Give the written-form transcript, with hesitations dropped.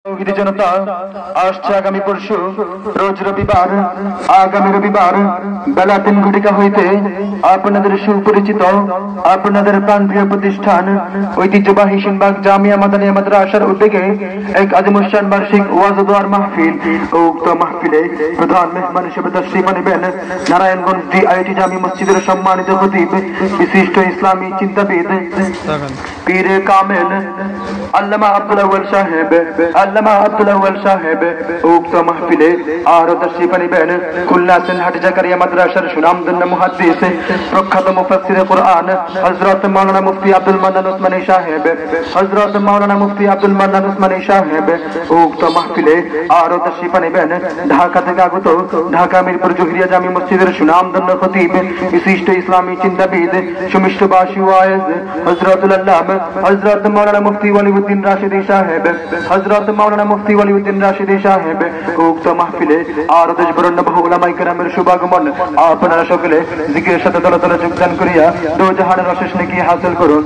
জনতা আসছে আগামী পরশু রোজ রবিবার আগামী রবিবার বেলা ৩ ঘটিকা হইতে আপনাদের সুপরিচিত আপনাদের প্রাণপ্রিয় প্রতিষ্ঠান ঐতিহ্যবাহী সিনবাগ জামিয়া মাদানিয়া মাদ্রাসার উদ্যোগে এক আজিমুশান বার্ষিক ওয়াজ ও দোয়ার মাহফিল। উক্ত মাহফিলে প্রধান মেহমান হিসেবে তশরিফ আনবেন নারায়ণগঞ্জ ডিআইটি জামি মসজিদের সম্মানিত খতিব বিশিষ্ট ইসলামী চিন্তাবিদ পীর কামেল আল্লামা আব্দুল আউয়াল সাহেব উক্ত মাহফিলে আরো তশরিফ আনবেন খুলনা সেনহাট জাকারিয়া মাদ্রাসার সুনামধন্য মুহাদ্দিস প্রখ্যাত মুফাসসির কুরআন হযরত মাওলানা মুফতি আব্দুল মান্নান উসমানী সাহেব উক্ত মাহফিলে আরো তশরিফ আনবেন ঢাকা থেকে আগত ঢাকা মিরপুর জহুরিয়া জামি মসজিদের সুনামধন্য খতিব বিশিষ্ট ইসলামী চিন্তাবিদ সুমিষ্টভাষী ওয়াইজ হযরতুল আল্লামা হযরত মাওলানা মুফতি ওয়ালিউদ্দিন রাশিদী সাহেব উক্ত মাহফিলে আর দেশ বরেণ্য বহু উলামায়ে কেরামের শুভাগমন। আপনারা সকলে জিকিরের সাথে দলে দলে যোগদান করিয়া দো জাহানের অশেষ নেকি হাসিল করুন।